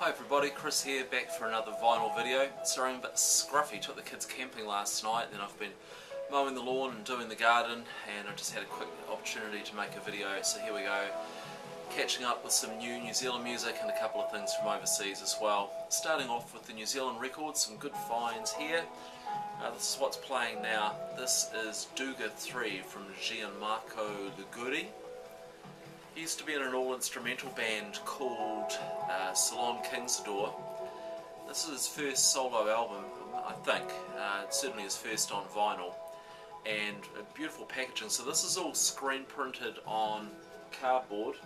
Hi everybody, Chris here, back for another vinyl video. Sorry I'm a bit scruffy, took the kids camping last night, then I've been mowing the lawn and doing the garden, and I just had a quick opportunity to make a video, so here we go. Catching up with some New Zealand music and a couple of things from overseas as well. Starting off with the New Zealand records, some good finds here. This is what's playing now. This is Duga 3 from Gianmarco Liguori. He used to be in an all-instrumental band called Salon Kingsador. This is his first solo album, I think. It's certainly his first on vinyl. And beautiful packaging. So this is all screen printed on cardboard.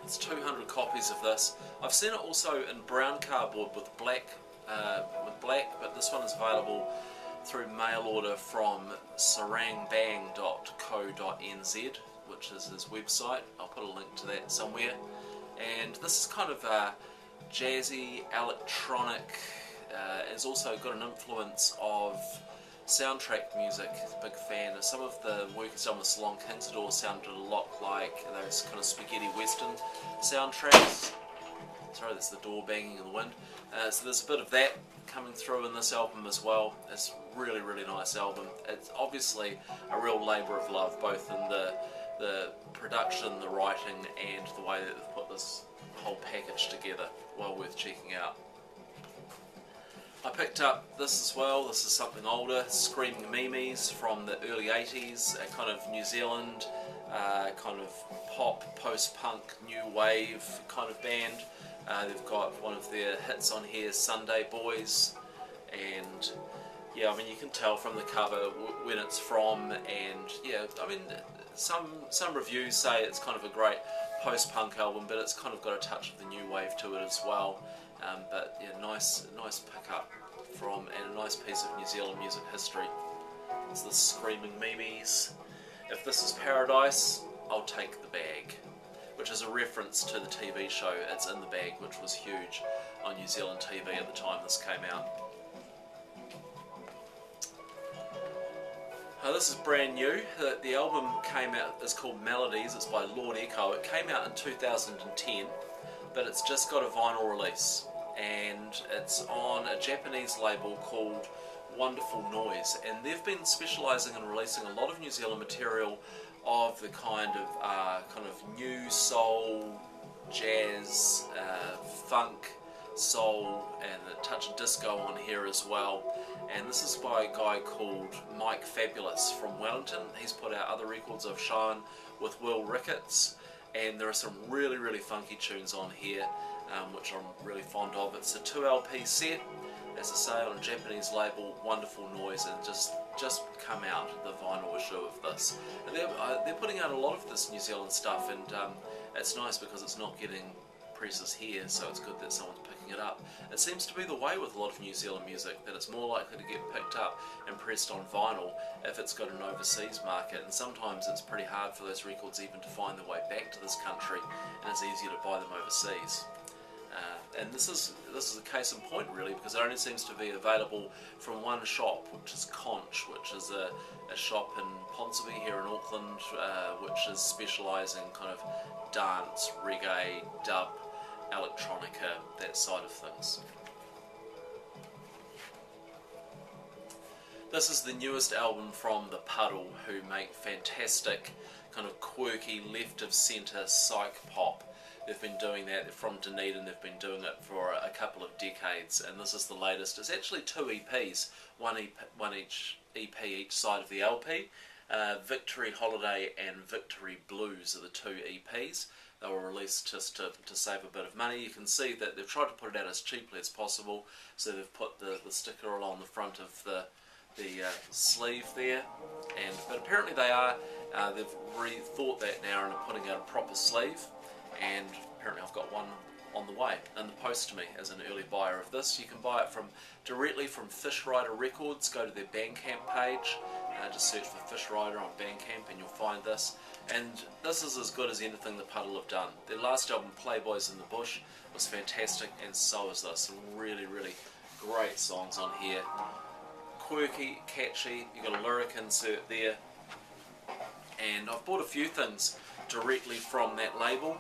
It's 200 copies of this. I've seen it also in brown cardboard with black, but this one is available through mail order from sarangbang.co.nz, which is his website. I'll put a link to that somewhere. And this is kind of jazzy, electronic. It's also got an influence of soundtrack music. Big fan. Some of the work he's done with Salon Kingsador sounded a lot like those kind of spaghetti western soundtracks. Sorry, that's the door banging in the wind. So there's a bit of that coming through in this album as well. It's a really, really nice album. It's obviously a real labour of love, both in the production, the writing, and the way that they've put this whole package together. Well worth checking out. I picked up this as well. This is something older, Screaming MeeMees from the early 80s, a kind of New Zealand, kind of pop, post-punk, new wave kind of band. They've got one of their hits on here, Sunday Boys, and yeah, I mean you can tell from the cover when it's from, and yeah, I mean some reviews say it's kind of a great post-punk album, but it's kind of got a touch of the new wave to it as well. But yeah, nice pick-up from, and a nice piece of New Zealand music history. It's the Screaming MeeMees. If this is Paradise, I'll take the bag, which is a reference to the TV show It's in the Bag, which was huge on New Zealand TV at the time this came out. This is brand new. The album came out, it's called Melodies, it's by Lord Echo. It came out in 2010, but it's just got a vinyl release, and it's on a Japanese label called Wonderful Noise, and they've been specialising in releasing a lot of New Zealand material of the kind of new soul, jazz, funk, soul, and a touch of disco on here as well. And this is by a guy called Mike Fabulous from Wellington. He's put out other records I've shown with Will Ricketts, and there are some really, really funky tunes on here, which I'm really fond of. It's a 2 LP set, as I say, on a Japanese label, Wonderful Noise, and just come out, the vinyl issue of this. And they're putting out a lot of this New Zealand stuff, and it's nice because it's not getting presses here, so it's good that someone's picking it up. It seems to be the way with a lot of New Zealand music, that it's more likely to get picked up and pressed on vinyl if it's got an overseas market, and sometimes it's pretty hard for those records even to find their way back to this country, and it's easier to buy them overseas. And this is a case in point really, because it only seems to be available from one shop, which is Conch, which is a shop in Ponsonby here in Auckland, which is specialising in kind of dance, reggae, dub, electronica, that side of things. This is the newest album from The Puddle, who make fantastic kind of quirky left of centre psych pop. They've been doing that, they're from Dunedin, they've been doing it for a couple of decades, and this is the latest. It's actually 2 EPs, one each EP each side of the LP. Victory Holiday and Victory Blues are the 2 EPs. They were released just to save a bit of money. You can see that they've tried to put it out as cheaply as possible, so they've put the sticker along the front of the sleeve there, but apparently they've rethought that now and are putting out a proper sleeve, and apparently I've got one on the way in the post to me as an early buyer of this. You can buy it directly from Fish Rider Records. Go to their Bandcamp page, just search for Fish Rider on Bandcamp and you'll find this. And this is as good as anything the Puddle have done. Their last album, Playboys in the Bush, was fantastic, and so is this. Some really, really great songs on here. Quirky, catchy, you've got a lyric insert there. And I've bought a few things directly from that label.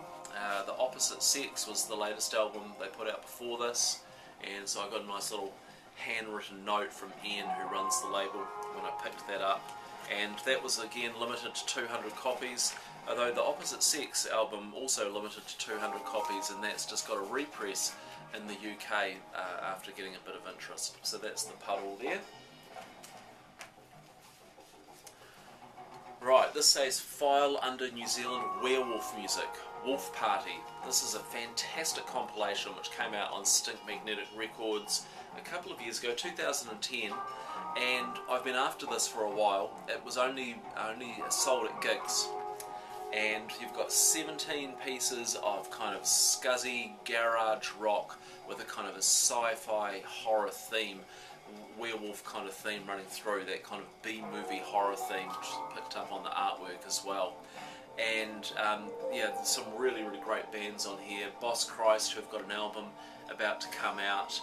The Opposite Sex was the latest album they put out before this, and so I got a nice little handwritten note from Ian, who runs the label, when I picked that up, and that was again limited to 200 copies, although the Opposite Sex album also limited to 200 copies, and that's just got a repress in the UK after getting a bit of interest. So that's the puddle there. Right, this says file under New Zealand werewolf music, Wolf Party. This is a fantastic compilation which came out on Stink Magnetic Records a couple of years ago, 2010, and I've been after this for a while. It was only sold at gigs, and you've got 17 pieces of kind of scuzzy garage rock with a kind of a sci-fi horror theme, werewolf kind of theme running through, that kind of B-movie horror theme, which is picked up on the artwork as well. And yeah, there's some really great bands on here. Boss Christ, who've got an album about to come out,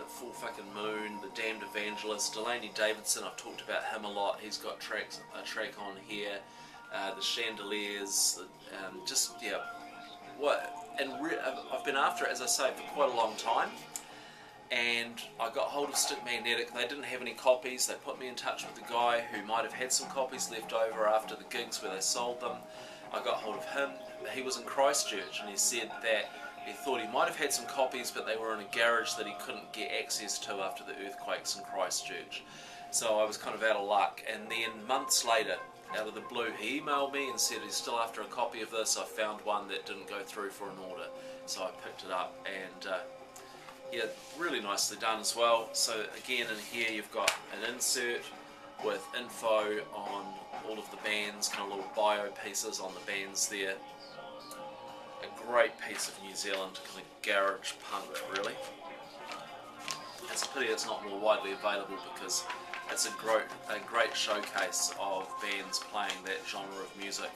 Full Fucking Moon, The Damned Evangelist, Delaney Davidson, I've talked about him a lot, he's got a track on here, The Chandeliers, just, yeah, I've been after it, as I say, for quite a long time. And I got hold of Stink Magnetic. They didn't have any copies. They put me in touch with the guy who might have had some copies left over after the gigs where they sold them. I got hold of him. He was in Christchurch, and he said that he thought he might have had some copies, but they were in a garage that he couldn't get access to after the earthquakes in Christchurch. So I was kind of out of luck. And then months later, out of the blue, he emailed me and said he's still after a copy of this. I found one that didn't go through for an order, so I picked it up, and yeah, really nicely done as well. So again, in here you've got an insert with info on all of the bands, kind of little bio pieces on the bands there. A great piece of New Zealand kind of garage punk, really. It's a pity it's not more widely available, because it's a great showcase of bands playing that genre of music.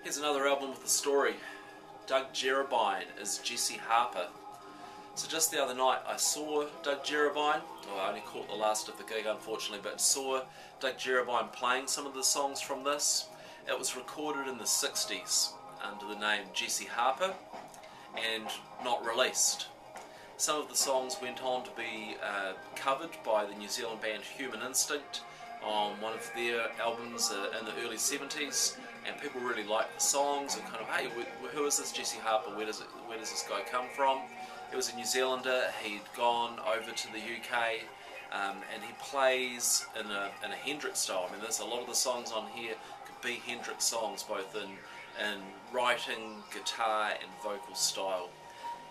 Here's another album with a story. Doug Jerebine is Jesse Harper. So just the other night I saw Doug Jerebine, well, I only caught the last of the gig unfortunately, but saw Doug Jerebine playing some of the songs from this. It was recorded in the 60s under the name Jesse Harper and not released. Some of the songs went on to be covered by the New Zealand band Human Instinct on one of their albums in the early 70s, and people really liked the songs and kind of, hey, who is this Jesse Harper, where does this guy come from? He was a New Zealander, he'd gone over to the UK, and he plays in a Hendrix style. I mean, there's a lot of the songs on here could be Hendrix songs, both in writing, guitar and vocal style.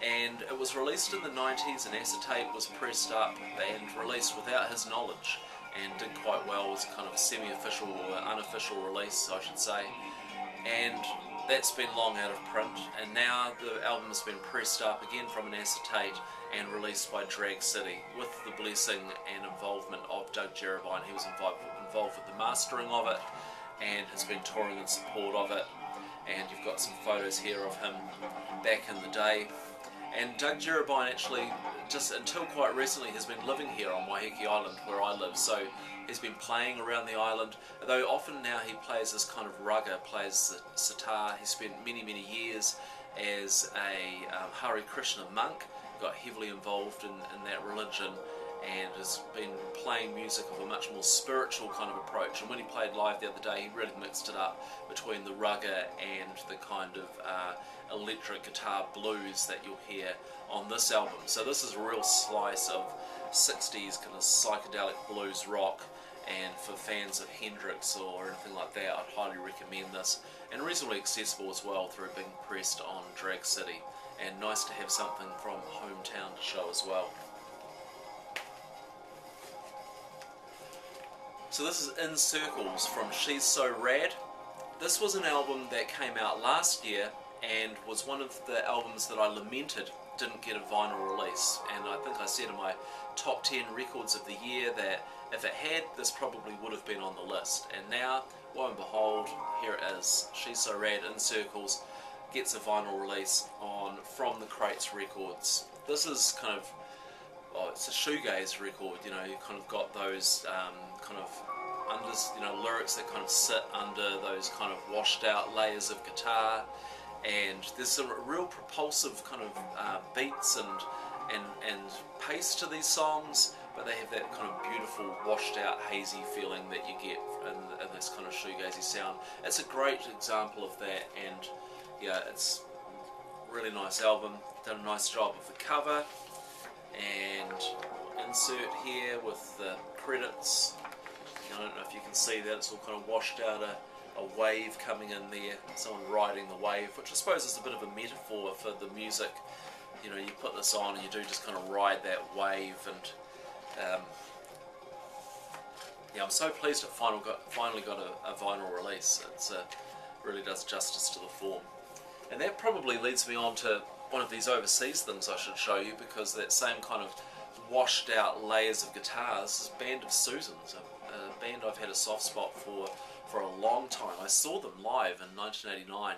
And it was released in the 90s, and acetate was pressed up and released without his knowledge, and did quite well as kind of a semi-official or unofficial release, I should say. And that's been long out of print, and now the album has been pressed up again from an acetate and released by Drag City with the blessing and involvement of Doug Jerebine. He was involved with the mastering of it and has been touring in support of it, and you've got some photos here of him back in the day. And Doug Jerebine actually, just until quite recently, has been living here on Waiheke Island, where I live, so he's been playing around the island, although often now he plays as kind of rugger, plays the sitar. He spent many years as a Hare Krishna monk, got heavily involved in that religion, and has been playing music of a much more spiritual kind of approach. And when he played live the other day, he really mixed it up between the rugger and the kind of electric guitar blues that you'll hear on this album. So this is a real slice of 60s kind of psychedelic blues rock, and for fans of Hendrix or anything like that, I'd highly recommend this, and reasonably accessible as well through being pressed on Drag City, and nice to have something from hometown to show as well. So this is In Circles from She's So Rad. This was an album that came out last year and was one of the albums that I lamented didn't get a vinyl release, and I think I said in my top 10 records of the year that if it had, this probably would have been on the list. And now, lo and behold, here it is. She's So Rad, In Circles, gets a vinyl release on From the Crates Records. This is kind of, oh, it's a shoegaze record, you know, you kind of got those kind of lyrics that kind of sit under those kind of washed out layers of guitar, and there's some real propulsive kind of beats and pace to these songs, but they have that kind of beautiful washed out hazy feeling that you get in this kind of shoegazy sound. It's a great example of that, and yeah, it's a really nice album. Done a nice job of the cover, and insert here with the credits. I don't know if you can see that, it's all kind of washed out, a wave coming in there, someone riding the wave, which I suppose is a bit of a metaphor for the music. You know, you put this on and you do just kind of ride that wave, and yeah, I'm so pleased it finally got a vinyl release. It really does justice to the form. And that probably leads me on to one of these overseas things I should show you, because that same kind of washed out layers of guitars is Band of Susans, a band I've had a soft spot for a long time. I saw them live in 1989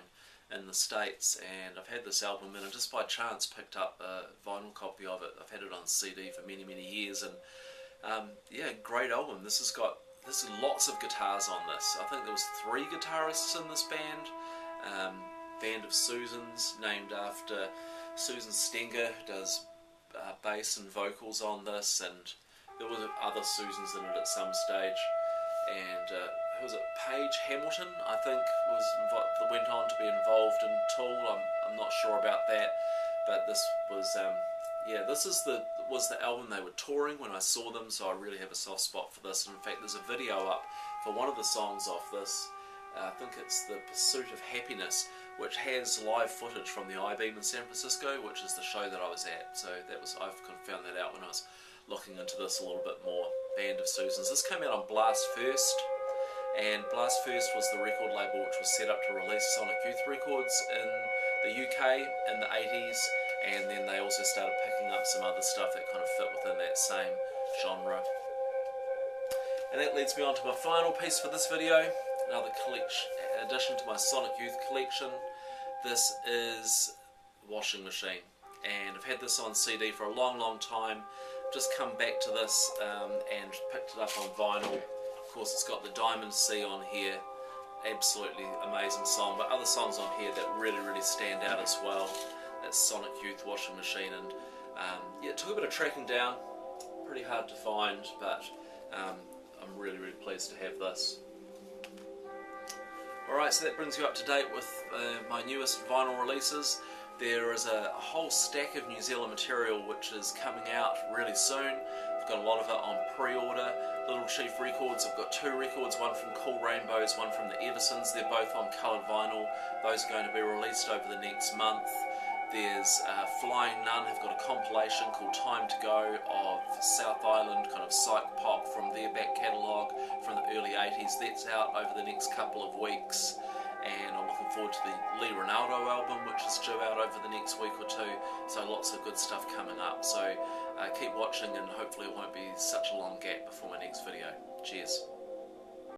in the States, and I've had this album, and I just by chance picked up a vinyl copy of it. I've had it on CD for many years, and yeah, great album. There's lots of guitars on this. I think there was 3 guitarists in this band. Band of Susans, named after Susan Stenger, who does bass and vocals on this, and there were other Susans in it at some stage. And who was it? Paige Hamilton, I think, went on to be involved in Tool. I'm not sure about that, but this was yeah, this was the album they were touring when I saw them, so I really have a soft spot for this. And in fact, there's a video up for one of the songs off this. I think it's The Pursuit of Happiness, which has live footage from the I-Beam in San Francisco, which is the show that I was at. So I've kind of found that out when I was looking into this a little bit more. Band of Susans. This came out on Blast First, and Blast First was the record label which was set up to release Sonic Youth records in the UK in the 80s, and then they also started picking up some other stuff that kind of fit within that same genre. And that leads me on to my final piece for this video, another addition to my Sonic Youth collection. This is Washing Machine, and I've had this on CD for a long time. Just come back to this and picked it up on vinyl. Of course, it's got the Diamond Sea on here, absolutely amazing song, but other songs on here that really stand out as well. That's Sonic Youth, Washing Machine, and yeah, it took a bit of tracking down, pretty hard to find, but I'm really pleased to have this. Alright, so that brings you up to date with my newest vinyl releases. There is a whole stack of New Zealand material which is coming out really soon. I've got a lot of it on pre-order. Little Chief Records, I've got 2 records, one from Cool Rainbows, one from the Eversons. They're both on coloured vinyl. Those are going to be released over the next month. There's Flying Nun have got a compilation called Time to Go of South Island kind of psych pop from their back catalogue from the early 80s. That's out over the next couple of weeks, and I'm looking forward to the Lee Ronaldo album, which is due out over the next week or 2, so lots of good stuff coming up. So keep watching, and hopefully it won't be such a long gap before my next video. Cheers.